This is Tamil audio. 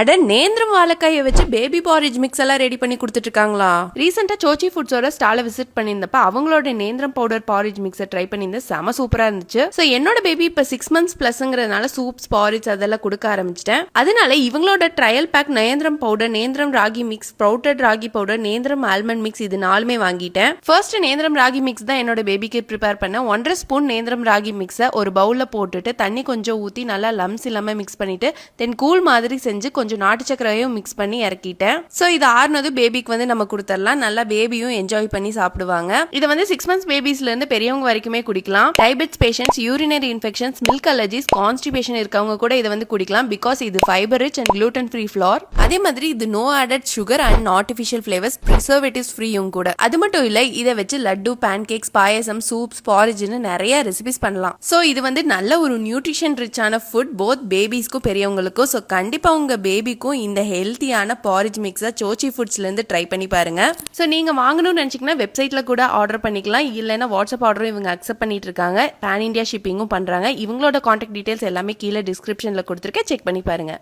அட நேந்திரம் வாழைக்காயை வச்சு பேபி பாரேஜ் மிக்ஸ் எல்லாம் ரெடி பண்ணி கொடுத்துட்டு இருக்காங்களா? ரீசெண்டா சோச்சி ஃபுட்ஸோட ஸ்டால விசிட் பண்ணியிருந்தப்ப அவங்களோட நேந்திரம் பவுடர் பாரேஜ் மிக்ஸை ட்ரை பண்ணியிருந்தேன். செம சூப்பரா இருந்துச்சு. ஸோ என்னோட பேபி இப்ப 6 months பிளஸ்ங்கிறதுனால சூப்ஸ் பாரேஜ் அதெல்லாம் கொடுக்க ஆரம்பிச்சிட்டேன். அதனால இவங்களோட ட்ரையல் பேக் நேந்திரம் பவுடர், நேந்திரம் ragi mix, sprouted ragi powder, நேந்திரம் ஆல்மண்ட் மிக்ஸ் இது 4மே வாங்கிட்டேன். ஃபர்ஸ்ட் நேந்திரம் ராகி மிக்ஸ் தான் என்னோட பேபிக்கு ப்ரிப்பேர் பண்ண. 1.5 ஸ்பூன் நேந்திரம் ராகி மிக்ஸை ஒரு பவுல்ல போட்டுட்டு தண்ணி கொஞ்சம் ஊற்றி நல்லா லம்ஸ் இல்லாம மிக்ஸ் பண்ணிட்டு தென் கூல் மாதிரி செஞ்சு கொஞ்சம் நாட்டு சக்கரையும் மிக்ஸ் பண்ணி இறக்கிட்டேன். சோ இது ஆறுனது பேபிக்கு வந்து நம்ம கொடுத்துடலாம். நல்லா பேபியும் என்ஜாய் பண்ணி சாப்பிடுவாங்க. இதை வந்து 6 months பேபிஸ்ல இருந்து பெரியவங்க வரைக்குமே குடிக்கலாம். Diabetes patients, urinary infections, milk allergies, constipation இருக்கவங்க கூட இதை வந்து குடிக்கலாம். பிகாஸ் இது fibre rich and gluten free flour. அதே மாதிரி இது no added sugar and artificial flavours, preservatives ஃப்ரீயும் கூட. அது மட்டும் இல்ல, இதை வச்சு லட்டு, பேன்கேக்ஸ், பாயசம், சூப்ஸ், பாரிஜ்னு நிறைய ரெசிபிஸ் பண்ணலாம். சோ இது வந்து நல்ல ஒரு நியூட்ரிஷன் ரிச்சான ஃபுட் போத் பேபிஸ்க்கும் பெரியவங்களுக்கும். சோ கண்டிப்பா உங்க பேபிக்கும் இந்த ஹெல்த்தியான பாரிஜ் மிக்ஸை சோச்சி ஃபுட்ஸ்ல இருந்து ட்ரை பண்ணி பாருங்க. ஸோ நீங்க வாங்கணும்னு நினைச்சீங்கன்னா வெப்சைட்ல கூட ஆர்டர் பண்ணிக்கலாம். இல்லைன்னா வாட்ஸ்அப் ஆர்டரும் இவங்க அக்செப்ட் பண்ணிட்டு இருக்காங்க. பேன் இந்தியா ஷிப்பிங்கும் பண்றாங்க. இவங்களோட கான்டாக்ட் டீடைல்ஸ் எல்லாமே கீழே டிஸ்கிரிப்ஷன்ல கொடுத்துருக்கேன். செக் பண்ணி பாருங்க.